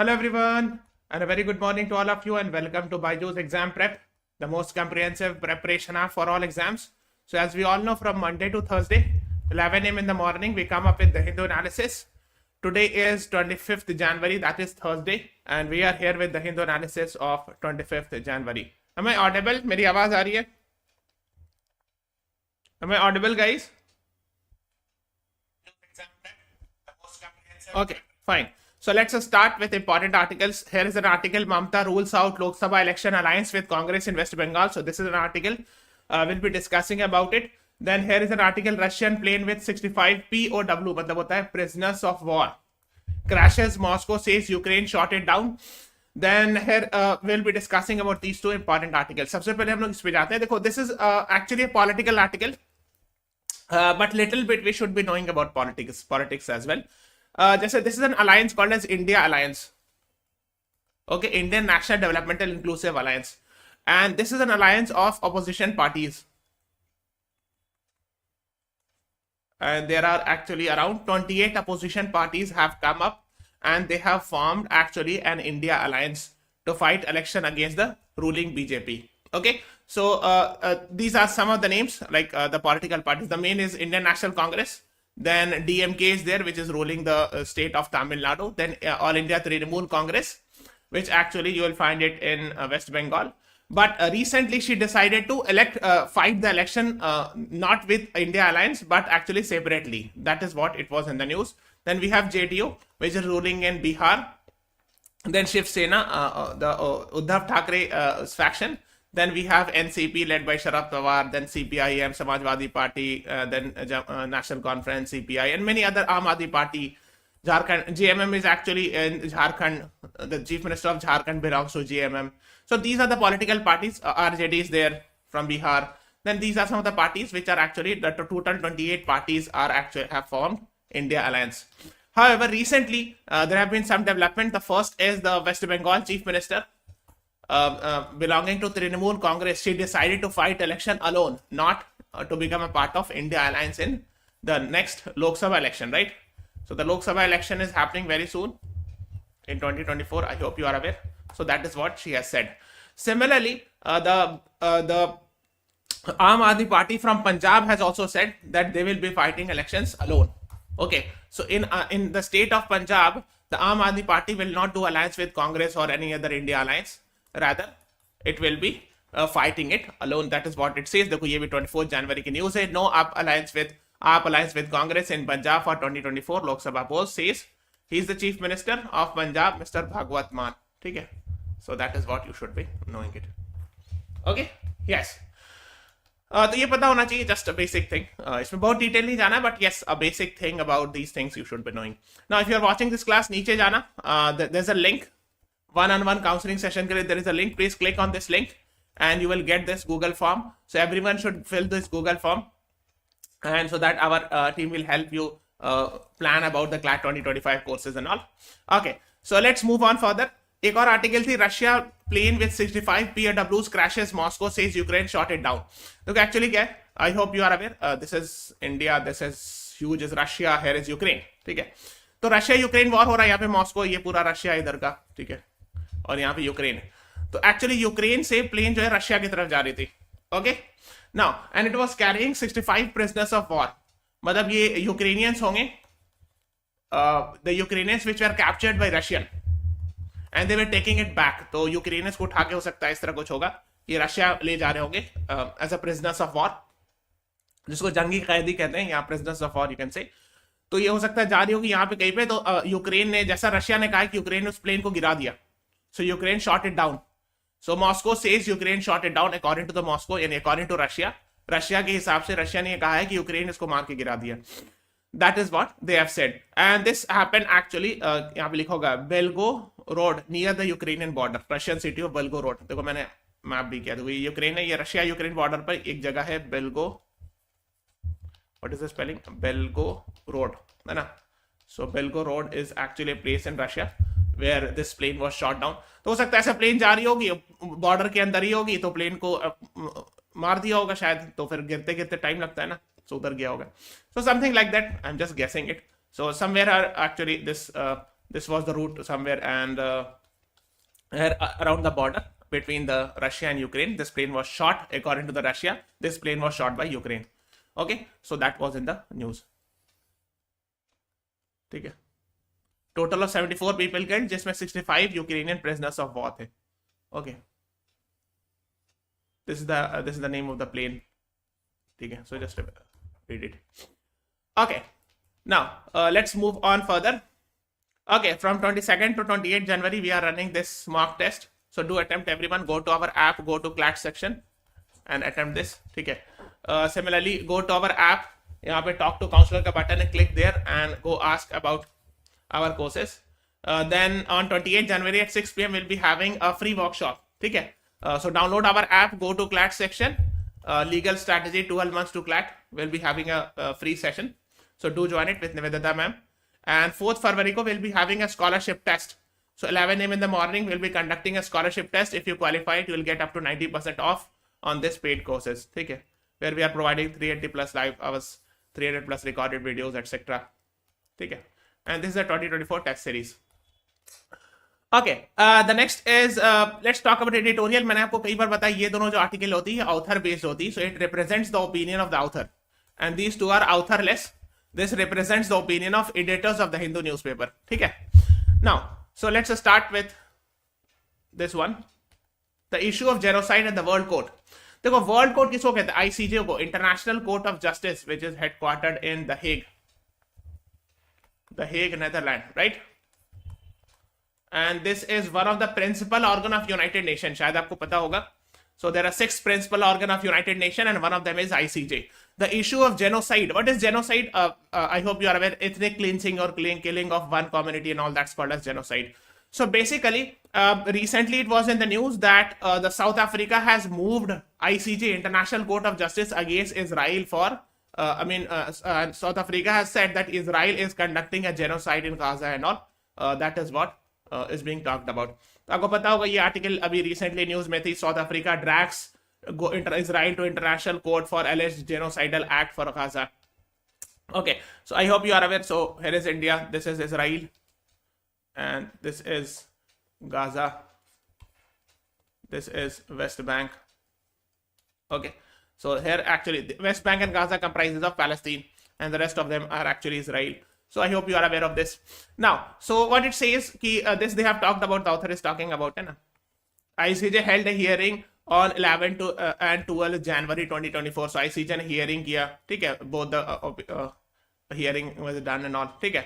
Hello everyone, and a very good morning to all of you, and welcome to BYJU'S Exam Prep, the most comprehensive preparation app for all exams. So as we all know, from Monday to Thursday, 11 a.m. in the morning, we come up with the Hindu analysis. Today is 25th January, that is Thursday, and we are here with the Hindu analysis of 25th January. Am I audible? मेरी आवाज आ रही है? Am I audible, guys? Okay, fine. So let's start with important articles. Here is an article, Mamta rules out Lok Sabha election alliance with Congress in West Bengal. So this is an article, we'll be discussing about it. Then here is an article, Russian plane with 65 POW, मतलब होता है prisoners of war, crashes Moscow, says Ukraine shot it down. Then here we'll be discussing about these two important articles. सबसे पहले हम लोग इस पे जाते हैं. देखो, this is actually a political article, but little bit we should be knowing about politics as well. Jैसे this is an alliance called as India Alliance. Okay, Indian National Developmental Inclusive Alliance. And this is an alliance of opposition parties. And there are actually around 28 opposition parties have come up and they have formed actually an India Alliance to fight election against the ruling BJP. Okay, so these are some of the names, like the political parties. The main is Indian National Congress. Then DMK is there, which is ruling the state of Tamil Nadu. Then All India Trinamool Congress, which actually you will find it in West Bengal. But recently she decided to fight the election not with India Alliance, but actually separately. That is what it was in the news. Then we have JDU, which is ruling in Bihar. Then Shiv Sena, the Uddhav Thackeray's faction. Then we have NCP led by Sharad Pawar, then CPIM, Samajwadi Party, then National Conference, CPI, and many other Aam Aadmi Party. Jharkhand, JMM is actually in Jharkhand. The Chief Minister of Jharkhand belongs to JMM. So these are the political parties. RJD is there from Bihar. Then these are some of the parties which are actually, the total 28 parties are actually have formed India Alliance. However, recently there have been some development. The first is the West Bengal Chief Minister, belonging to Trinamool Congress. She decided to fight election alone, not to become a part of India Alliance in the next Lok Sabha election, right? So the Lok Sabha election is happening very soon in 2024. I hope you are aware. So that is what she has said. Similarly, the Aam Aadmi Party from Punjab has also said that they will be fighting elections alone. Okay, so in the state of Punjab, the Aam Aadmi Party will not do alliance with Congress or any other India Alliance. Rather, it will be fighting it alone. That is what it says. देखो ये भी 24 जनवरी की news है. No alliance with Congress in Punjab for 2024 Lok Sabha polls, says he is the Chief Minister of Punjab, Mr. Bhagwat Mann. ठीक है? So that is what you should be knowing it. Okay? Yes. तो ये पता होना चाहिए, just a basic thing. इसमें बहुत detail नहीं जाना है, but yes, a basic thing about these things you should be knowing. Now, if you are watching this class, नीचे जाना. There's a link. One-on-one counseling session के लिए there is a link. Please click on this link and you will get this Google form. So everyone should fill this Google form, and so that our team will help you plan about the CLAT 2025 courses and all. Okay, so let's move on further. एक और article थी, Russia plane with 65 POWs crashes Moscow, says Ukraine shot it down. तो actually क्या है, I hope you are aware, this is India, this is huge is Russia, here is Ukraine. ठीक है, तो Russia Ukraine war हो रहा है. यहाँ पे मॉस्को, ये पूरा रशिया इधर का, ठीक है, और यहाँ पे यूक्रेन. तो एक्चुअली यूक्रेन से प्लेन जो है रशिया की तरफ जा रही थी. Okay, now and it was carrying 65 prisoners of war. मतलब ये यूक्रेनियंस होंगे, the Ukrainians which were captured by Russian and they were taking it back. तो यूक्रेनियंस को उठा के, हो सकता है इस तरह कुछ होगा, ये रशिया ले जा रहे होंगे as a prisoners of war, जिसको जंगी कैदी कहते हैं, यहाँ prisoners of war you can say. तो ये हो सकता है जा रही होगी यहाँ पे कहीं पे. तो यूक्रेन ने, जैसा रशिया ने कहा कि यूक्रेन ने उस प्लेन को गिरा दिया, so Ukraine shot it down. So Moscow says Ukraine shot it down according to the Moscow, and according to Russia. Russia के हिसाब से रशिया ने ये कहा है कि यूक्रेन इसको मार के गिरा दिया. That is what they have said, and this happened actually. यहाँ पे लिखा होगा Belgorod near the Ukrainian border, Russian city of Belgorod. देखो मैंने मैप भी किया. देखो ये यूक्रेन है, ये रशिया यूक्रेन बॉर्डर पर एक जगह है what is the spelling? Belgorod, है ना? So Belgorod is actually a place in Russia where this plane was shot down. तो हो सकता है ऐसा प्लेन जा रही होगी, बॉर्डर के अंदर ही होगी, तो प्लेन को मार दिया होगा शायद, तो फिर गिरते गिरते टाइम लगता है ना, so उधर गया होगा. So something like that. I'm just guessing it. So somewhere actually this This was the route somewhere, and around the border between the Russia and Ukraine. This plane was shot, according to the Russia. This plane was shot by Ukraine. Okay, so that was in the news. Okay. Total of 74 people killed, जिसमें 65 Ukrainian prisoners of war थे. Okay. This is the name of the plane. Okay, so just read it. Okay. Now let's move on further. Okay, from 22nd to 28th January, we are running this mock test. So do attempt, everyone. Go to our app, go to CLAT section and attempt this. Okay. Similarly, go to our app. यहाँ पे talk to counselor का button and click there and go ask about our courses. Then on 28th January at 6 p.m. we'll be having a free workshop. Okay. So download our app, go to CLAT section. Legal strategy 12 months to CLAT. We'll be having a free session. So do join it with Nivedita ma'am. And 4th February ko we'll be having a scholarship test. So 11 a.m. in the morning we'll be conducting a scholarship test. If you qualify it, you will get up to 90% off on this paid courses. Okay. Where we are providing 380 plus live hours, 300 plus recorded videos, etc. Okay. And this is a 2024 test series. Okay, the next is let's talk about editorial. मैंने आपको कई बार बताया ये दोनों जो article होती है author based होती है, so it represents the opinion of the author, and these two are authorless. This represents the opinion of editors of the Hindu newspaper. ठीक है? Now, so let's start with this one, the issue of genocide and the World Court. देखो World Court किसको कहते हैं? ICJ को, International Court of Justice, which is headquartered in The Hague, Netherlands, right? And this is one of the principal organ of United Nations. शायद आपको पता होगा. So there are 6 principal organ of United Nations, and one of them is ICJ. The issue of genocide. What is genocide? I hope you are aware. Ethnic cleansing or killing of one community and all that's called as genocide. So basically, recently it was in the news that the South Africa has moved ICJ, International Court of Justice, against Israel for. South Africa has said that Israel is conducting a genocide in Gaza and all. That is what is being talked about. तो आपको पता होगा ये article अभी recently news में थी. South Africa drags Israel to International Court for alleged genocidal act for Gaza. Okay, so I hope you are aware. So here is India, this is Israel, and this is Gaza, this is West Bank. Okay, so here actually West Bank and Gaza comprises of Palestine, and the rest of them are actually Israel. So I hope you are aware of this. Now, so what it says, this they have talked about, the author is talking about. ICJ held a hearing on 11 and 12 January 2024. So ICJ ने hearing किया, ठीक है, both the hearing was done and all, ठीक है.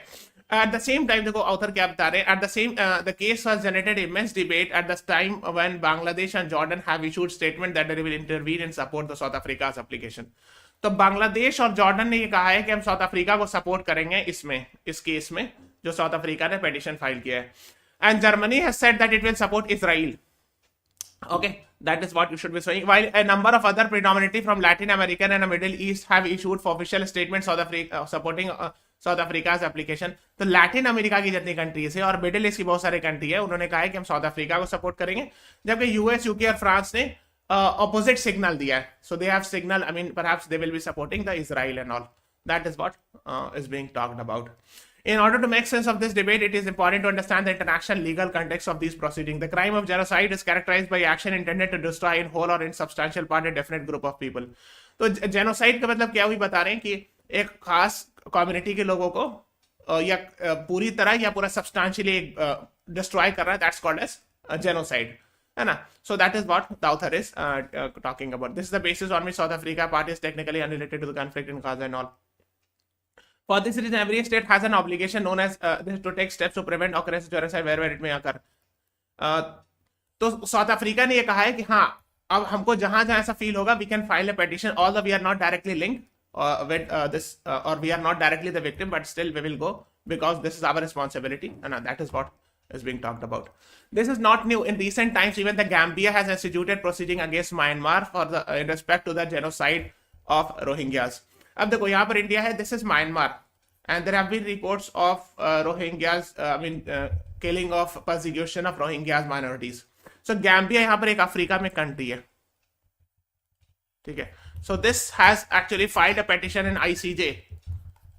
At the same time, देखो author क्या बता रहे हैं, at the same the case has generated immense debate at the time when Bangladesh and Jordan have issued statement that they will intervene and support the South Africa's application. तो बांग्लादेश और Jordan ने ये कहा है कि हम साउथ अफ्रीका को support करेंगे इस केस में जो साउथ अफ्रीका ने पिटीशन फाइल किया है. And Germany has said that it will support Israel. Okay, that is what you should be saying. While a number of other predominantly from Latin America and the Middle East have issued for official statements supporting South Africa's application. तो Latin America की जितनी countries है और middle east की बहुत सारे country है, उन्होंने कहा है कि हम साउथ अफ्रीका को सपोर्ट करेंगे, जबकि यूएस, यूके और फ्रांस ने opposite signal दिया है. So they have signal, perhaps they will be supporting the Israel and all. That is what is being talked about. In order to make sense of this debate, it is important to understand the international legal context of these proceedings. The crime of genocide is characterized by action intended to destroy in whole or in substantial part a definite group of people. तो genocide का मतलब क्या हुई बता रहे हैं कि एक खास कम्युनिटी के लोगों को या पूरी तरह या पूरा सब्सटेंशियली डिस्ट्रॉय कर रहा है. That's called as genocide. So that is what the author is talking about. This is the basis on which South Africa part is technically unrelated to the conflict in Gaza and all. For this reason, every state has an obligation known as to take steps to prevent occurrence of genocide wherever it may occur. तो south Africa ने ये कहा है कि हाँ, अब हमको जहां जहां ऐसा फील होगा, we can file a petition, although we are not directly linked with this or we are not directly the victim, but still we will go because this is our responsibility, and that is what is being talked about. This is not new. In recent times, even the Gambia has instituted proceeding against Myanmar for the in respect to the genocide of Rohingyas. अब देखो यहाँ पर India है, this is Myanmar, and there have been reports of Rohingyas, killing of persecution of Rohingyas minorities. So Gambia यहाँ पर एक Africa में country है, ठीक है. So this has actually filed a petition in ICJ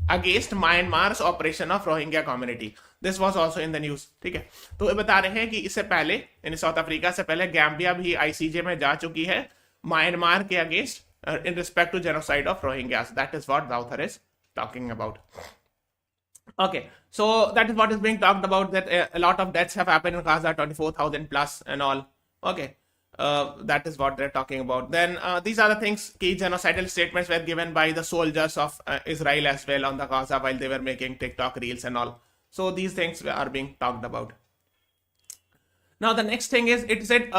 against Myanmar's operation of Rohingya community. This was also in the news. ठीक है, तो ये बता रहे हैं कि इससे पहले यानी साउथ अफ्रीका से पहले गैम्बिया भी आईसीजे में जा चुकी है म्यांमार के against in respect to genocide of Rohingyas. That is what the author is talking about. Okay, so that is what is being talked about, that a lot of deaths have happened in Gaza, 24,000 plus and all. Okay, that is what they're talking about. Then these are the things, key genocidal statements were given by the soldiers of Israel as well on the Gaza while they were making TikTok reels and all. So these things are being talked about. Now the next thing is, it said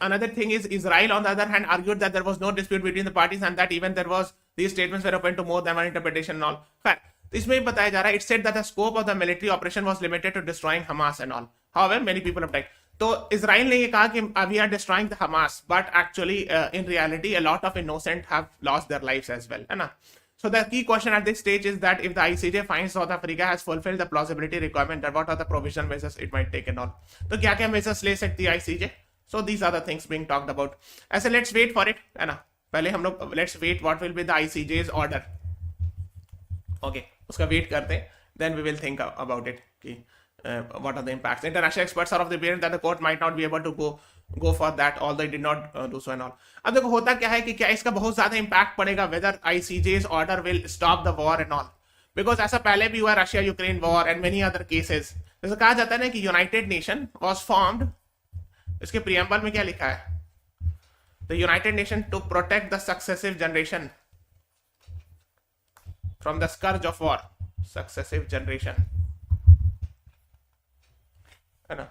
another thing is, Israel on the other hand argued that there was no dispute between the parties and that even there was, these statements were open to more than one interpretation and all. Fine. इसमें बताया जा रहा है, it said that the scope of the military operation was limited to destroying Hamas and all. However, many people have died. तो Israel ने ये कहा कि we are destroying the Hamas, but actually in reality a lot of innocent have lost their lives as well, है ना? So the key question at this stage is that if the ICJ finds South Africa has fulfilled the plausibility requirement, then what are the provisional measures it might take and all. तो क्या क्या measures ले सकती है ICJ? So these are the things being talked about. ऐसे let's wait for it, है ना? पहले हम लोग let's wait what will be the ICJ's order. Okay, उसका wait करते हैं, then we will think about it कि what are the impacts. International experts are of the opinion that the court might not be able to go for that, although it did not do so and all. अब देखो होता क्या है कि क्या इसका बहुत ज्यादा इम्पैक्ट पड़ेगा whether ICJ's order will stop the war and all, because ऐसा पहले भी हुआ Russia Ukraine war and many other cases. जैसे कहा जाता है ना कि यूनाइटेड नेशन वाज फॉर्म्ड, इसके प्रियम्बल में क्या लिखा है, the United Nation to protect the successive generation from the scourge of war. Successive generation है ना,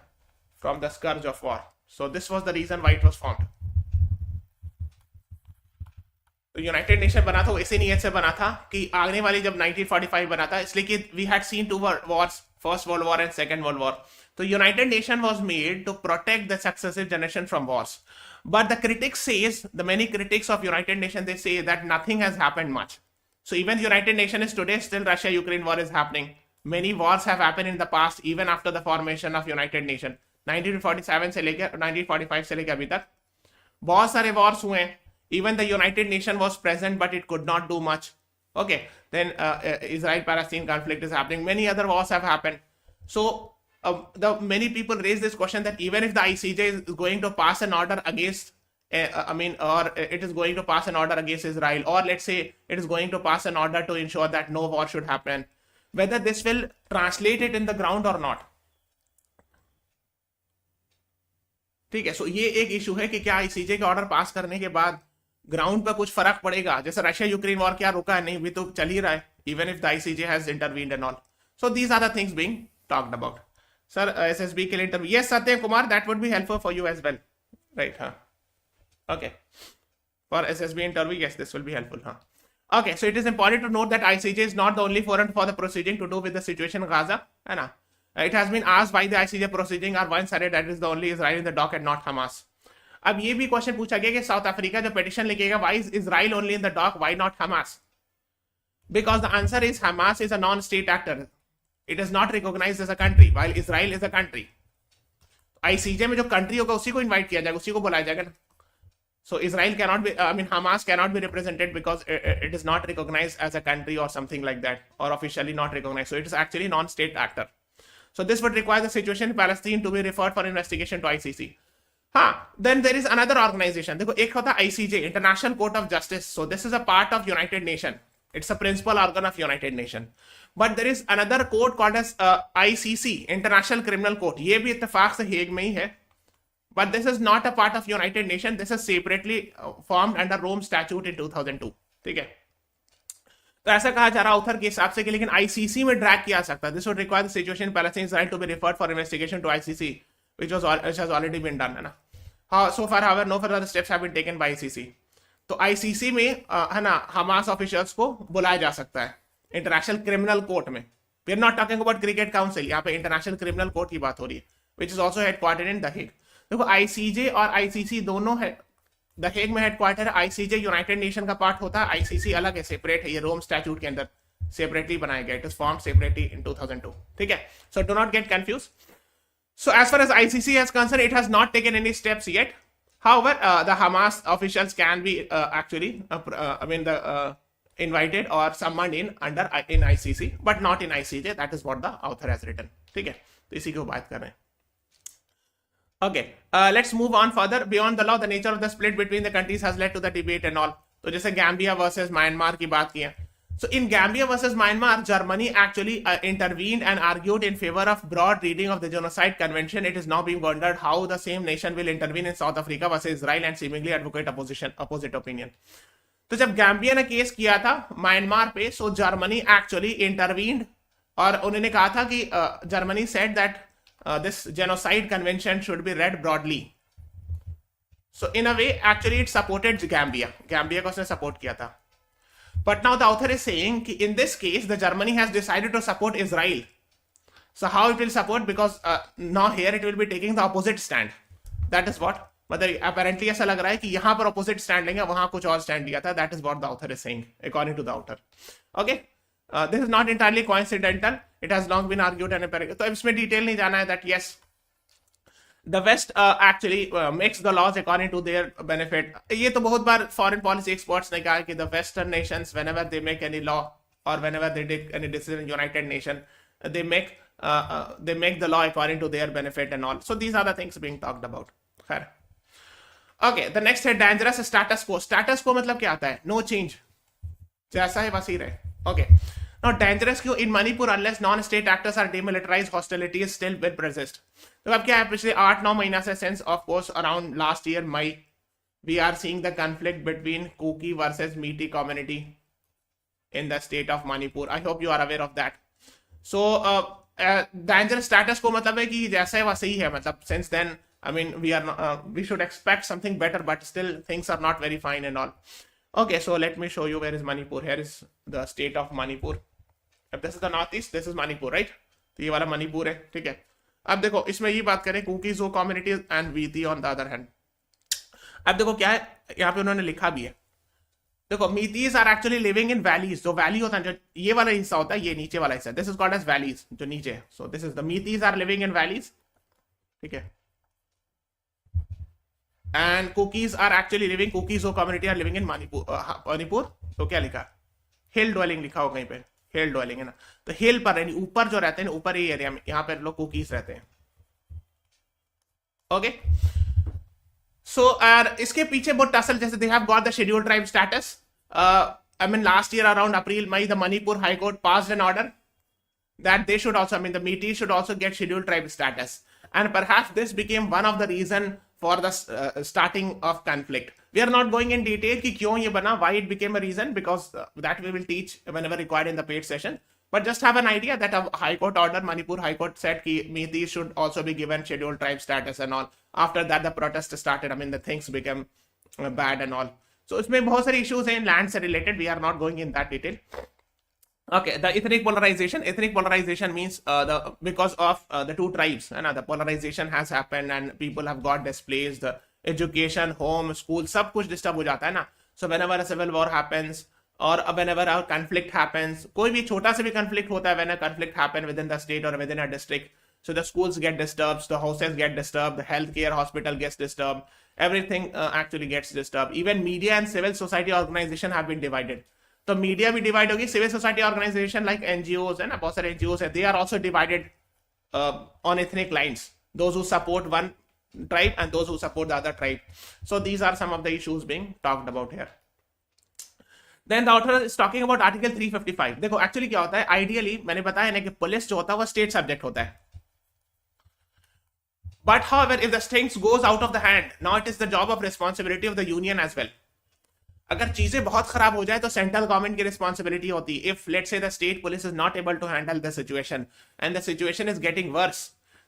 from the scourge of war. So this was the reason why it was formed. तो United nation बना था वो इसी नीयत से बना था कि आने वाली जब 1945 बना था, इसलिए कि we had seen two wars, first world war and second world war. तो United Nation was made to protect the successive generation from wars. But the critics says, the many critics of United Nations, they say that nothing has happened much. So even United Nations is today, still Russia-Ukraine war is happening. Many wars have happened in the past, even after the formation of United Nations. 1947 से लेकर 1945 से लेकर अभी तक बहुत सारे wars हुए हैं. Even the United Nations was present, but it could not do much. Okay, then Israel-Palestine conflict is happening. Many other wars have happened. So the many people raise this question that even if the ICJ is going to pass an order against, or it is going to pass an order against Israel, or let's say it is going to pass an order to ensure that no war should happen, whether this will translate it in the ground or not. ठीक है, सो ये एक issue है कि क्या ICJ के order pass करने के बाद ग्राउंड पर कुछ फर्क पड़ेगा. जैसे रशिया यूक्रेन वॉर क्या रुका है, नहीं, भी तो चल ही रहा है, even if the ICJ has intervened and all. So these are the things being talked about. Sir SSB के लिए interview, yes Satya Kumar, that would be helpful for you as well, right? हाँ, okay, for SSB interview, yes, this will be helpful. हाँ, okay, so it is important to note that ICJ is not the only forum for the proceeding to do with the situation in Gaza, है ना? It has been asked why the ICJ proceeding are one-sided, that is the only Israel in the dock and not Hamas. अब ये भी question पूछा गया कि south Africa जो petition लिखेगा, why is Israel only in the dock, why not Hamas? Because the answer is Hamas is a non-state actor. It is not recognized as a country, while Israel is a country. ICJ में जो country होगा उसी को invite किया जाएगा, उसी को बुलाया जाएगा ना. So Israel cannot be, Hamas cannot be represented because it is not recognized as a country or something like that, or officially not recognized. So it is actually non-state actor. So this would require the situation in Palestine to be referred for investigation to ICC. Then there is another organization. देखो, एक होता है ICJ, International Court of Justice. So this is a part of United Nations. It's a principal organ of United Nations. But there is another court called as ICC, International Criminal Court. ये भी इत्तेफाक से Hague में ही है. But this is not a part of United Nations. This is separately formed under Rome Statute in 2002. ठीक है, तो ऐसा कहा जा रहा ऑथर के हिसाब से कि लेकिन आईसीसी में ड्रैग किया सकता है. This would require the situation in Palestine Israel to be referred for investigation to ICC, which has already been done, है ना. So far however no further steps have been taken by ICC. तो ICC में है ना, Hamas officials को बुलाया जा सकता है इंटरनेशनल क्रिमिनल कोर्ट में. We are not talking about cricket council, यहाँ पे इंटरनेशनल क्रिमिनल कोर्ट की बात हो रही है, which is also headquartered in the Hague. देखो, आईसीजे और आईसीसी दोनों है, द हेग में हेडक्वार्टर है. आईसीजे यूनाइटेड नेशन का पार्ट होता है, आईसीसी अलग है, सेपरेट है. ये रोम स्टैट्यूट के अंदर सेपरेटली बनाया गया. It is formed separately in 2002. ठीक है, so do not get confuse. So as far as ICC has concern, it has not taken any steps yet. However, the Hamas officials can be actually, invited or summoned in ICC, but not in ICJ. That is what the author has written. ठीक है, तो इसी को बात कर रहे हैं. Okay, let's move on further. Beyond the law, the nature of the split between the countries has led to the debate and all. तो जैसे Gambia versus Myanmar की बात की है. So in Gambia versus Myanmar, Germany actually intervened and argued in favor of broad reading of the Genocide Convention. It is now being wondered how the same nation will intervene in South Africa versus Israel and seemingly advocate opposite opinion. तो जब Gambia ने case किया था Myanmar पे, सो Germany actually intervened और उन्होंने कहा था कि Germany said that this genocide convention should be read broadly. So in a way actually it supported Gambia को उसने सपोर्ट किया था. But now the author is saying कि in this case the Germany has decided to support Israel. So how it will support, because now here it will be taking the opposite stand. That is what, मतलब apparently ऐसा लग रहा है कि यहां पर opposite stand लेंगे, वहां कुछ और स्टैंड लिया था. That is what the author is saying according to the author. Okay, this is not entirely coincidental, it has long been argued and तो इसमें डिटेल नहीं जाना है. That yes, the west actually makes the laws according to their benefit. ये तो बहुत बार foreign policy experts ने कहा कि the western nations whenever they make any law और whenever they take any decision, United Nation, they make the law according to their benefit and all. So these are the things being talked about. Fair. Okay, the next है dangerous status quo. Status quo मतलब क्या आता है? No change. जैसा है वैसे ही रहे. Okay. Now dangerous quo in Manipur unless non-state actors are demilitarized, hostilities still will persist. तो अब क्या है, पिछले 8-9 महीना से since of course around last year May we are seeing the conflict between Kuki versus Meitei community in the state of Manipur. I hope you are aware of that. So dangerous status quo मतलब है कि जैसा है वैसे ही है. मतलब since then I mean, we should expect something better, but still things are not very fine and all. Okay, so let me show you where is Manipur. Here is the state of Manipur. If this is the northeast, this is Manipur, right? तो ये वाला मणिपुर है, ठीक है. अब देखो इसमें ये बात करें कुकीज कम्युनिटी एंड वीती ऑन द अदर हैंड. अब देखो क्या है, यहाँ पे उन्होंने लिखा भी है. देखो Meiteis are actually living in valleys. जो वैली होता है, जो ये वाला हिस्सा होता है, ये नीचे वाला हिस्सा, this is called as valleys, जो नीचे है. So this is the Meiteis are living in valleys, ठीक है. And cookies are actually living, cookies or community are living in Manipur. तो क्या लिखा, हिल ड्वेलिंग लिखा हो कहीं पे, हिल ड्वेलिंग है ना. तो हिल पर यानी ऊपर जो रहते हैं, ऊपर ही एरिया में, यहाँ पे लोग कुकीज रहते हैं. ओके, सो इसके पीछे बहुत टसल, जैसे they have got the scheduled tribe status. I mean last year around April, May, the Manipur High Court passed an order that they should also, I mean the Meitei should also get scheduled tribe status, and perhaps this became one of the reason for the starting of conflict. We are not going in detail कि क्यों ये बना, why it became a reason, because that we will teach whenever required in the paid session. But just have an idea that a High Court order, Manipur High Court said कि Meitei should also be given scheduled tribe status and all. After that the protest started. I mean the things became bad and all. So इसमें बहुत सारे issues हैं land से related. We are not going in that detail. Okay, the ethnic polarization. Ethnic polarization means because of the two tribes, and the polarization has happened and people have got displaced. The education, home, school, सब कुछ disturb हो जाता है ना. So whenever a civil war happens or whenever a conflict happens, कोई भी छोटा से भी conflict होता है, when a conflict happen within the state or within a district, so the schools get disturbed, the houses get disturbed, the healthcare hospital gets disturbed, everything actually gets disturbed. Even media and civil society organization have been divided. तो media भी divide होगी, civil society organisation like NGOs है ना, बहुत सारे NGOs है, they are also divided on ethnic lines, those who support one tribe and those who support the other tribe. So these are some of the issues being talked about here. Then the author is talking about article 355. देखो actually क्या होता है, ideally मैंने बताया ना कि police जो होता है वो स्टेट सब्जेक्ट होता है. But however, if the things goes out of the hand, now it is the job of responsibility of the union as well. अगर चीजें बहुत खराब हो जाए तो सेंट्रल गवर्नमेंट की रिस्पॉन्सिबिलिटी होती है. If let's say the state police is not able to handle the situation and the situation is getting worse,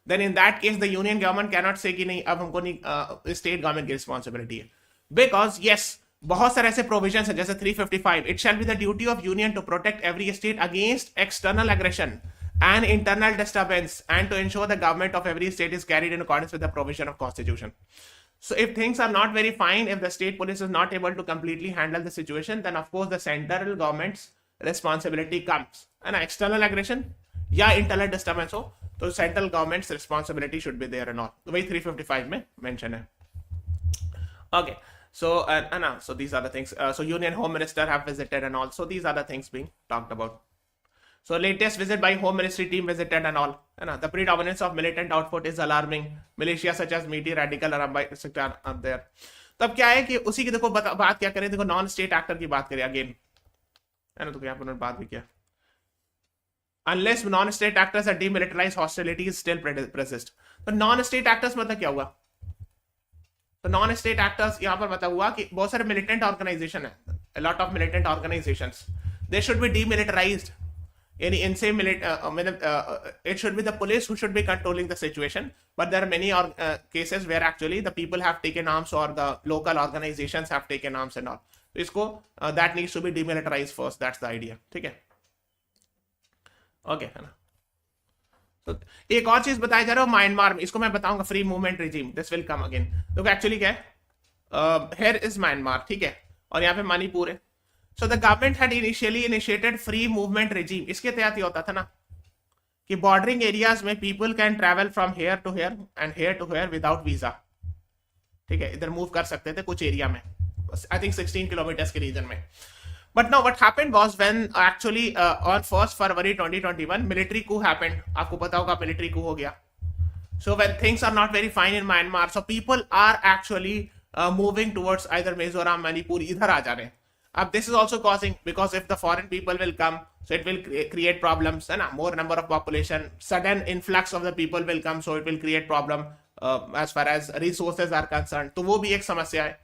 then in that case the union government can not say कि नहीं अब हमको नहीं, state government की responsibility है. Because yes, बहुत सारे ऐसे प्रोविजंस है जैसे 355, it shall be the duty of union to protect every state against external aggression and internal disturbance and to ensure the government of every state is carried in accordance with the provision of constitution. So if things are not very fine, if the state police is not able to completely handle the situation, then of course the central government's responsibility comes. And external aggression या internal disturbance हो तो central government's responsibility should be there and all. तो वही 355 में mention है. Okay, So these are the things. So Union Home Minister have visited and all. So these are the things being talked about. So latest visit by Home Ministry team visited and all. The predominance of militant output is alarming. Militia such as Meaty, Radical are there. तब क्या है कि उसी की देखो बात क्या करें, देखो नॉन स्टेट एक्टर की बात करें अगेन, है ना, तो यहाँ पर बात भी किया. Unless non-state actors are demilitarized, hostilities still persist. तो non-state actors मतलब क्या हुआ? तो non-state actors यहाँ पर मतलब हुआ कि बहुत सारे militant organization है, a lot of militant organizations, they should be demilitarized. यानी इनसे it should be the police who should be controlling the situation, but there are many cases where actually the people have taken arms or the local organizations have taken arms and all. तो इसको that needs to be demilitarized first. That's the idea. ठीक है? Okay, है ना. तो एक और चीज बताया जा रहा है म्यांमार में, इसको मैं बताऊंगा, free movement regime, this will come again. तो एक्चुअली क्या है, हियर इज म्यांमार, ठीक है, और यहाँ पे मणिपुर है. So the government had initially initiated free movement regime. इसके तहत ये होता था ना कि बॉर्डरिंग एरियाज में people can travel from here to here and here to here without visa. ठीक है, इधर मूव कर सकते थे कुछ एरिया में, आई थिंक 16 किलोमीटर के रीजन में. But now what happened was when actually on 1st February 2021 military coup happened. आपको पता होगा military coup हो गया. So when things are not very fine in Myanmar, so people are actually moving towards either Mizoram, Manipur, इधर आ जा रहे हैं. अब this is also causing, because if the foreign people will come, so it will create problems, है ना, more number of population, sudden influx of the people will come, so it will create problem as far as resources are concerned. तो वो भी एक समस्या है.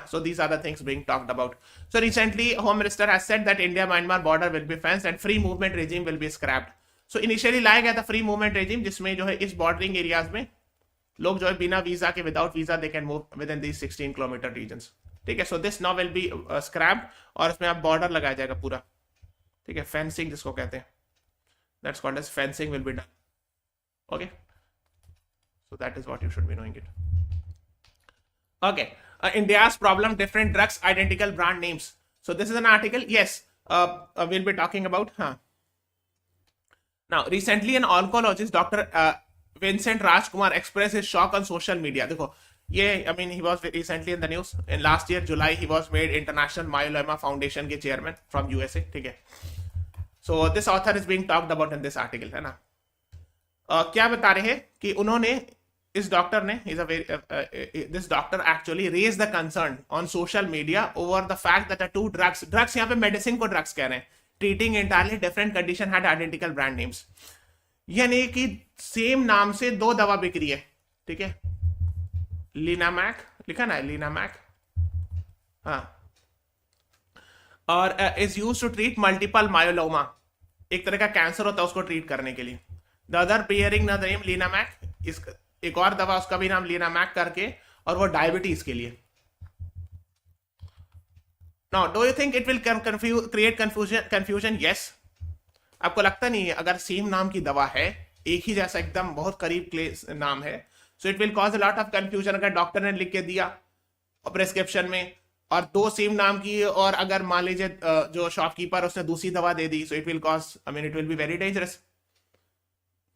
So these are the things being talked about. So recently Home Minister has said that India-Myanmar border will be fenced and free movement regime will be scrapped. So initially लाया गया था free movement regime, जिसमें जो है इस bordering areas में लोग जो है बिना वीजा के, without visa they can move within these 16 kilometer regions. ठीक है, so this now will be scrapped और इसमें आप border लगाया जाएगा पूरा. ठीक है, fencing जिसको कहते हैं, that's called as fencing will be done. Okay, so that is what you should be knowing it. Okay. India's problem, different drugs, identical brand names. So this is an article, yes, we'll be talking about. Now, recently an oncologist, Dr. Vincent Rajkumar, expressed his shock on social media. देखो, ये, I mean, he was recently in the news. In last year, July, he was made International Myeloma Foundation के chairman from USA. ठीक है. So this author is being talked about in this article, है ना. क्या बता रहे हैं कि उन्होंने, इस डॉक्टर ने, this doctor actually raised the concern on social media over the fact that the two drugs यहाँ पे मेडिसिन को ड्रग्स कह रहे हैं, treating entirely different condition had identical brand names. यानी कि सेम नाम से दो दवा बिक रही है. ठीक है, लिनामैक लिखा ना है, लिनामैक, हाँ, और is used to treat multiple myeloma, एक तरह का कैंसर होता है उसको ट्रीट करने के लिए. The other pairing the name Linamac, इस एक और दवा उसका भी नाम लिनामैक करके, और वो डायबिटीज के लिए. Now do you think it will create confusion? Yes. आपको लगता नहीं है अगर सेम नाम की दवा है, एक ही जैसा एकदम बहुत करीब नाम है, so it will cause a lot of confusion. अगर डॉक्टर ने लिख के दिया प्रेस्क्रिप्शन में और दो सेम नाम की, और अगर मान लीजिए जो शॉपकीपर उसने दूसरी दवा दे दी, so it will cause, I mean it will be very dangerous.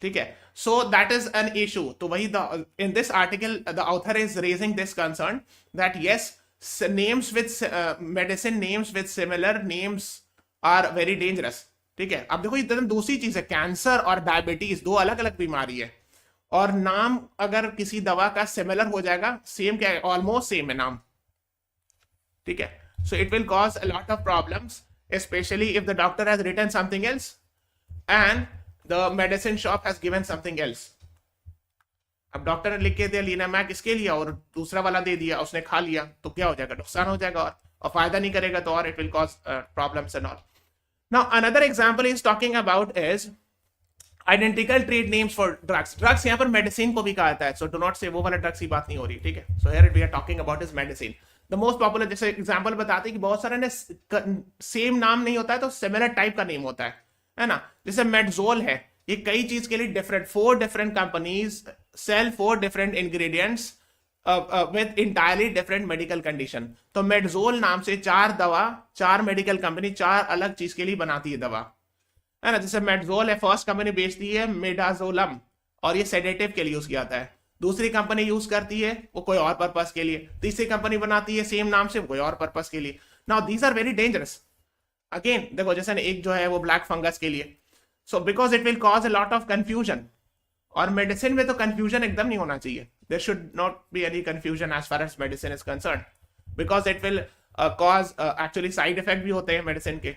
ठीक है, so that is an issue. तो वही in this article the author is raising this concern that yes, names with medicine names with similar names are very dangerous. ठीक है, अब देखो ये दूसरी चीज है, कैंसर और डायबिटीज दो अलग अलग बीमारी है, और नाम अगर किसी दवा का सिमिलर हो जाएगा, सेम क्या है, ऑलमोस्ट सेम है नाम. ठीक है, so it will cause a lot of problems, specially if the doctor has written something else and the medicine shop has given something else. अब डॉक्टर ने लिख के दिया लिनामैक इसके लिए और दूसरा वाला दे दिया, उसने खा लिया, तो क्या हो जाएगा, नुकसान हो जाएगा और फायदा नहीं करेगा, तो और it will cause problems and all. Now another example is talking about is identical trade names for drugs. Drugs यहाँ पर मेडिसिन को भी कहा जाता है, सो डू नॉट से वो वाला ड्रग्स की बात नहीं हो रही. ठीक है, so here we are talking about is medicine. The most popular, जैसे एग्जांपल बताते हैं कि बहुत सारे ने सेम नाम नहीं होता है, तो सिमिलर टाइप का नेम होता है ना. जैसे मेडजोल है, ये कई चीज के लिए different, 4 different companies sell 4 different ingredients with entirely different medical condition. तो मेडजोल नाम से 4 दवा, 4 मेडिकल कंपनी 4 अलग चीज के लिए बनाती है दवा, है ना. जैसे मेडजोल है, फर्स्ट कंपनी बेचती है मेडाजोलम, और ये सेडेटिव के लिए यूज किया जाता है. दूसरी कंपनी यूज करती है वो कोई और पर्पस के लिए, तीसरी कंपनी बनाती है सेम नाम से कोई और पर्पस के लिए. Now these are very dangerous. Again देखो जैसे एक जो है वो ब्लैक फंगस के लिए, so because it will cause a lot of confusion. और मेडिसिन में तो कंफ्यूजन एकदम नहीं होना चाहिए. There should not be any confusion as far as medicine is concern, because it will cause actually side effect भी होते हैं मेडिसिन के.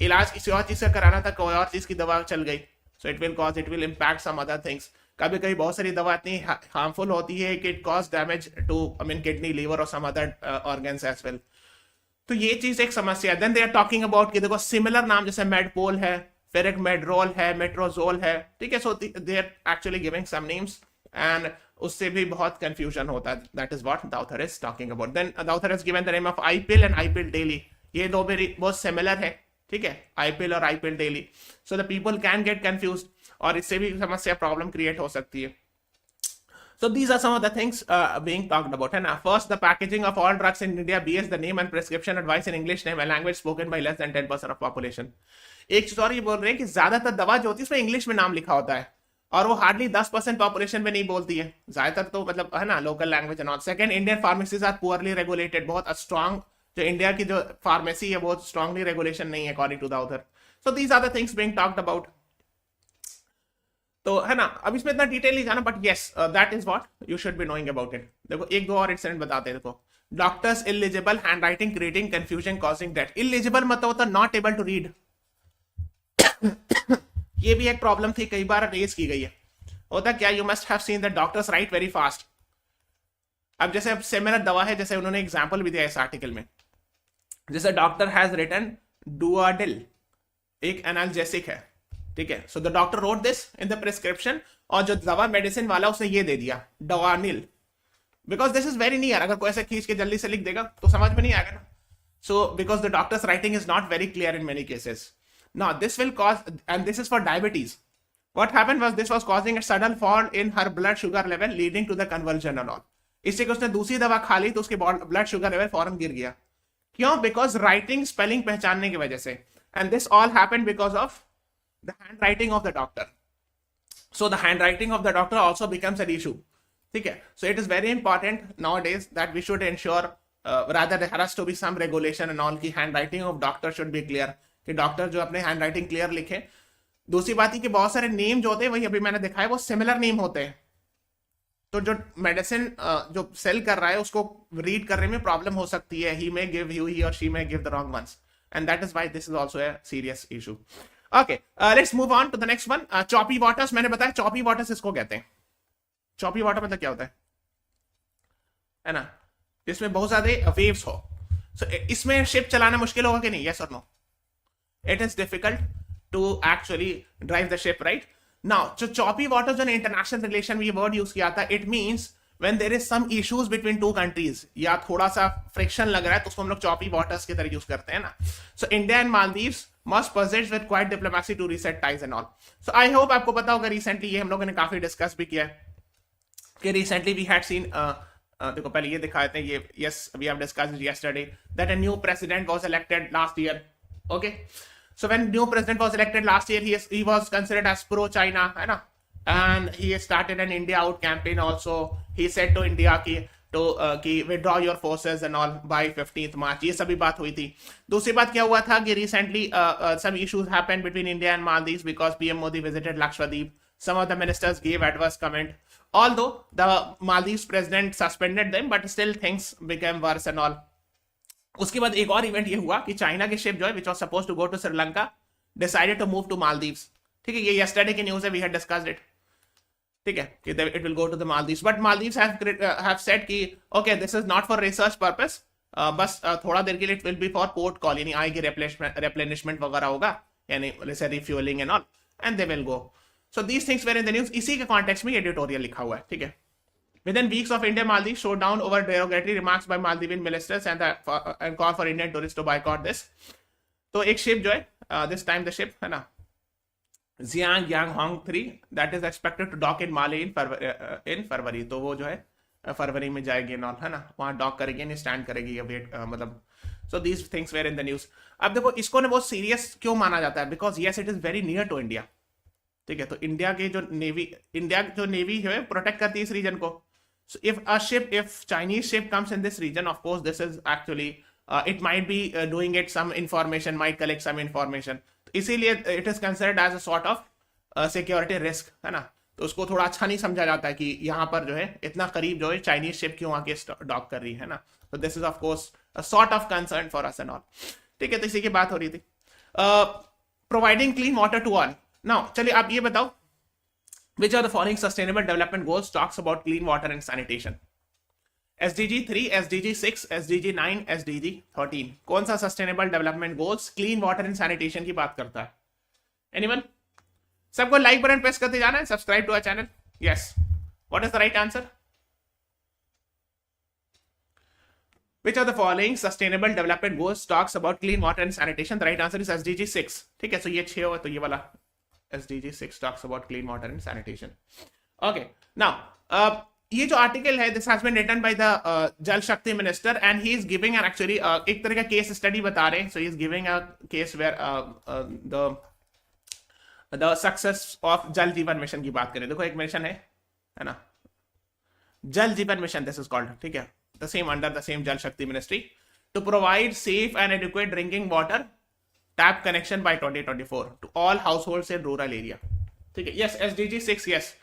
इलाज किसी और चीज का कराना था, कोई और चीज की दवा चल गई, so it will impact some other things. कभी कभी बहुत सारी दवा इतनी हार्मफुल होती है कि it cause damage to I mean kidney, liver और some other organs as well. तो ये चीज एक समस्या है. Then they are talking about कि देखो सिमिलर नाम जैसे मेडपोल है, फिर एक मेड्रोल है, मेट्रोजोल है, ठीक है. So they are actually giving some names and उससे भी बहुत कंफ्यूजन होता है. That is what the author is talking about. Then the author is given the name of i pill and i pill daily. ये दो भी बहुत सिमिलर है, ठीक है, आईपिल और i pill daily. So the people can get confused और इससे भी समस्या प्रॉब्लम क्रिएट हो सकती है. So these are some of the things being talked about. And first, the packaging of all drugs in India BS the name and prescription advice in English name, a language spoken by less than 10% of population. एक चीज और ये बोल रहे हैं कि ज्यादातर दवा जो होती है उसमें इंग्लिश में नाम लिखा होता है और वो हार्डली 10% पॉपुलेशन में नहीं बोलती है. ज्यादातर तो मतलब है ना local language and all. Second, Indian pharmacies are poorly regulated. बहुत स्ट्रॉन्ग जो इंडिया की जो फार्मेसी है बहुत स्ट्रांगली रेगुलेशन नहीं है according to the author. So these are the things being talked about. तो है ना अब इसमें इतना डिटेल नहीं जाना, but yes that is what you should be knowing about it. देखो एक दो और इंसिडेंट बताते हैं. देखो doctors illegible, hand writing creating confusion causing death. Eligible मतलब होता नॉट एबल टू रीड. ये भी एक प्रॉब्लम थी, कई बार रेज की गई है. होता क्या, you must have seen that doctors right very fast. अब जैसे अब सिमिलर दवा है, जैसे उन्होंने एग्जांपल भी दिया इस आर्टिकल में, जैसे डॉक्टर हैज रिटन डुआडिल, एक एनाल्जेसिक है, ठीक है. So the doctor wrote this in the prescription और जो दवा मेडिसिन वाला उसने ये दे दिया डवानिल, because this is very near. अगर कोई ऐसे खींच के जल्दी से लिख देगा तो समझ में नहीं आएगा ना. So because the doctors writing is not very clear in many cases. Now this will cause, and this is for diabetes. What happened was this was causing a sudden fall in her blood sugar level leading to the convulsion and all. इससे कि उसने दूसरी दवा खा ली तो उसके blood sugar level फौरन गिर गया. क्यों? बिकॉज राइटिंग स्पेलिंग पहचानने की वजह से. And this all happened because of the hand writing of the doctor. So the hand writing of the doctor also becomes an issue, ठीक है. So it is very important now days that we should ensure rather there has to be some regulation and all की hand writing of doctor should be clear, कि doctor जो अपने hand writing clear लिखे. दूसरी बात है कि बहुत सारे नेम जो होते हैं वही अभी मैंने दिखा है वो सिमिलर नेम होते हैं, तो जो मेडिसिन जो सेल कर रहा है उसको रीड करने में प्रॉब्लम हो सकती है. ही मे गिव यू, ही और she may give the wrong ones, and that is why this is also a serious issue. Okay, let's move on to the next one. Choppy waters. मैंने बताया choppy waters इसको कहते हैं. Choppy water मतलब क्या होता है ना, जिसमें बहुत ज्यादा वेव्स हो. सो इसमें शिप चलाना मुश्किल होगा कि नहीं? यस और no? It is difficult to actually drive the ship, right? Now, so choppy waters जो इंटरनेशनल रिलेशन में ये वर्ड यूज किया था, it means when there is some issues between two countries, या थोड़ा सा फ्रिक्शन लग रहा है तो उसको हम लोग choppy waters की तरह यूज करते हैं ना. So India and Maldives must possess with quiet diplomacy to reset ties and all. So I hope आपको पता होगा रिसेंटली ये हम लोगों ने काफी डिस्कस भी किया है कि रिसेंटली वी हैड सीन, देखो पहले ये दिखा देते हैं ये. Yes, we have discussed yesterday that a new president was elected last year. Okay. So when new president was elected last year, he was considered as pro-China, है ना, and he started an India out campaign also. He said to India कि withdraw your forces and all by 15th March. ये सभी बात हुई थी. दूसरी बात क्या हुआ था कि recently some issues happened between India and Maldives because PM Modi visited Lakshadweep. Some of the ministers gave adverse comment. Although the Maldives president suspended them, but still things became worse and all. उसके बाद एक और event ये हुआ कि China के ship जो है which was supposed to go to Sri Lanka decided to move to Maldives. ठीक है, ये यस्टरडे की न्यूज़ है, वी हैड डिस्कस्ड इट. ठीक है, कि it will go to the Maldives, but Maldives have said कि okay this is not for research purpose, बस थोड़ा देर के लिए it will be for port call, यानी आएगी रिप्लेनिशमेंट वगैरह होगा, यानी जैसे refuelling and all, and they will go. So these things were in the news. इसी के कॉन्टेक्स्ट में एडिटोरियल लिखा हुआ है. ठीक है. Within weeks of India Maldives showdown over derogatory remarks by Maldivian ministers and call for Indian tourists to boycott this. तो एक शिप जो है this time the ship है ना Xiang Yang Hong 3 that is expected to dock in Mali in February. तो वो जो है फरवरी में जाएगी नॉल, है ना, वहाँ डॉक करेगी, नहीं स्टैंड करेगी, ये वेट मतलब. So these things were in the news. अब देखो इसको ना बहुत सीरियस क्यों माना जाता है, because yes it is very near to India. ठीक है, तो इंडिया जो नेवी है प्रोटेक्ट करती है इस रीजन को. So if Chinese ship comes in this region, of course, this is actually it might be doing it some information, might collect some information. तो इसीलिए it is considered as a sort of security risk, है ना. तो उसको थोड़ा अच्छा नहीं समझा जाता है कि यहाँ पर जो है इतना करीब जो है चाइनीज शिप क्यों आके डॉक कर रही है ना. तो this is of course a sort of concern for us and all. ठीक है, तो इसी की बात हो रही थी. Providing clean water to all. Now चलिए आप ये बताओ, which are the following sustainable development goals talks about clean water and sanitation? SDG 3, SDG 6, SDG 9, SDG 13. कौन सा sustainable development goals clean water and sanitation की बात करता है? Anyone? सबको लाइक बटन प्रेस करते जाना है. Subscribe to our channel. Yes. What is the right answer? Which are the following sustainable development goals talks about clean water and sanitation? The right answer is SDG 6. ठीक है, सो ये 6 हो तो ये वाला SDG 6 talks about clean water and sanitation. Okay, now ये जो article है this has been written by the जल शक्ति minister and he is giving an actually एक तरह का केस स्टडी बता रहे हैं. So he is giving a case where the success of जल जीवन मिशन की बात करें. देखो एक मिशन है ना, जल जीवन मिशन this is called. ठीक है, the same under the same जल शक्ति ministry to provide safe and adequate drinking water tap connection by 2024 to all households in rural area. ठीक है, yes, SDG 6, yes.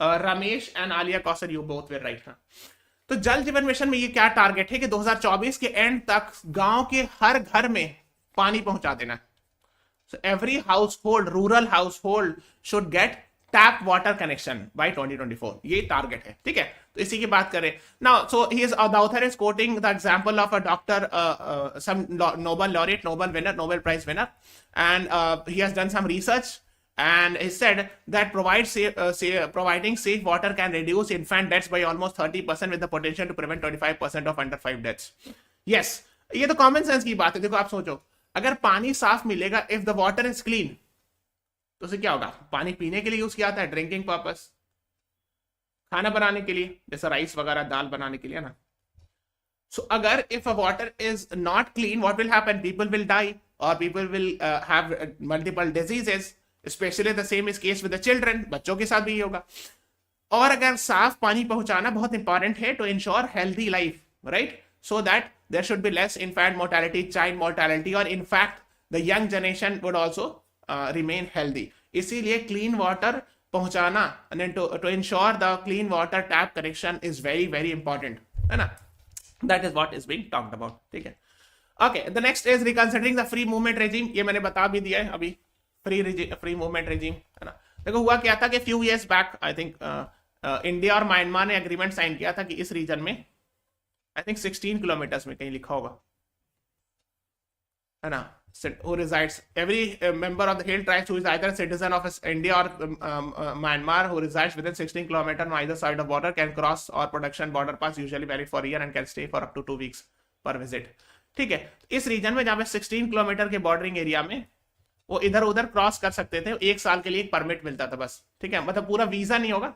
Ramesh and Alia Kausar, you both way right. तो जल जीवन mission में ये क्या टारगेट है कि 2024 के एंड तक गांव के हर घर में पानी पहुंचा देना. So every household, rural household should get tap water connection by 2024. ये टारगेट है. ठीक है, तो इसी की बात करें. Now, so the author is quoting the example of a doctor, some Nobel laureate, Nobel winner, Nobel Prize winner, and he has done some research, and he said that providing safe water can reduce infant deaths by almost 30% with the potential to prevent 25% of under 5 deaths. Yes, ये तो common sense की बात है. देखो आप सोचो, अगर पानी साफ मिलेगा, if the water is clean, तो उसे क्या होगा? पानी पीने के लिए यूज किया जाता है, ड्रिंकिंग पर्पस, खाना बनाने के लिए, जैसे राइस वगैरह, दाल बनाने के लिए ना. सो अगर if a water is not clean, what will happen? People will die और people will have multiple diseases. Specially the same is case with the children. बच्चों के साथ भी ये होगा. और अगर साफ पानी पहुंचाना बहुत इंपॉर्टेंट है to ensure healthy life, right? So that there should be less infant mortality, child mortality, or in fact the young generation would also remain healthy. इसीलिए clean water पहुंचाना and then to ensure the clean water tap connection is very very important, है ना? That is what is being talked about. ठीक है. Okay, the next is reconsidering the free movement regime. ये मैंने बता भी दिया है अभी. free movement regime, है ना? देखो हुआ क्या था कि few years back I think India और म्यांमार ने एग्रीमेंट साइन किया था कि इस रीजन में I think 16 किलोमीटर्स में कहीं लिखा होगा, है ना, who resides, every member of the hill tribes who is either a citizen of India or Myanmar who resides within 16 kilometers on either side of border can cross or production border pass usually valid for a year and can stay for up to 2 weeks per visit. ठीक है, इस reason में जहाँ पे 16 kilometre के bordering area में वो इधर उधर क्रॉस कर सकते थे. 1 साल के लिए एक परमिट मिलता था बस. ठीक है, मतलब पूरा वीजा नहीं होगा,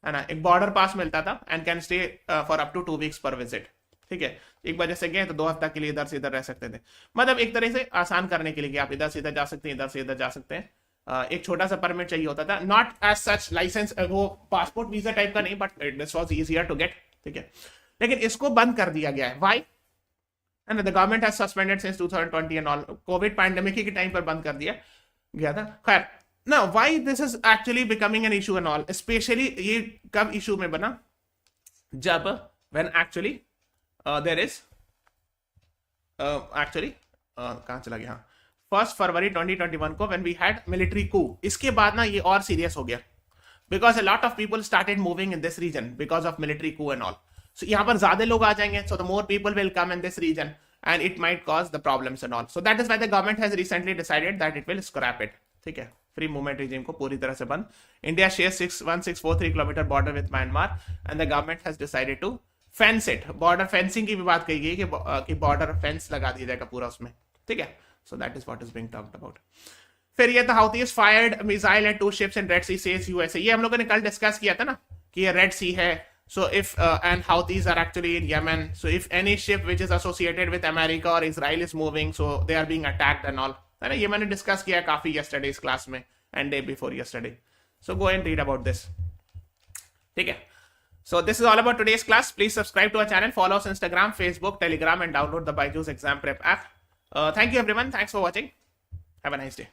है ना, एक बॉर्डर पास मिलता था and can stay for up to 2 weeks पर विजिट. ठीक है, एक बार जैसे गए तो 2 हफ्ता के लिए इधर से इधर रह सकते थे. मतलब एक तरह से आसान करने के लिए कि आप इधर से इधर जा सकते हैं, इधर से इधर जा सकते हैं. एक छोटा सा परमिट चाहिए होता था, नॉट एज सच लाइसेंस, वो पासपोर्ट वीजा टाइप का नहीं, but this was easier to get. ठीक है, लेकिन इसको बंद कर दिया गया है. Why? And the government has suspended since 2020 and all. Covid pandemic के टाइम पर बंद कर दिया गया था. खैर, now why this is actually becoming an issue and all, especially ये कब issue में बना? जब when actually there is actually कहाँ चला गया? 1 फरवरी 2021 को when we had military coup. इसके बाद ना ये और सीरियस हो गया because a lot of people started moving in this region because of military coup and all. So यहाँ पर ज्यादा लोग आ जाएंगे, so the more people will come in this region and it might cause the problems and all. So that is why the government has recently decided that it will scrap it. ठीक है, free movement regime को पूरी तरह से बंद. India share 1643 kilometre border with Myanmar and the government has decided to fence it. Border fencing की भी बात कही गई कि बॉर्डर फेंस लगा दिया जाएगा पूरा उसमें. ठीक है, so that is what is being talked about. फिर ये Houthis fired missile at 2 ships in Red Sea says USA. ये हम लोगों ने कल डिस्कस किया था ना कि ये रेड सी है. So if and Houthis are actually in Yemen. So if any ship which is associated with America or Israel is moving, so they are being attacked and all. है ना, ये मैंने डिस्कस किया काफी यस्टरडेज क्लास में. and day before yesterday. So go and read about this. Okay. So this is all about today's class. Please subscribe to our channel, follow us on Instagram, Facebook, Telegram, and download the BYJU'S exam prep app. Thank you everyone. Thanks for watching. Have a nice day.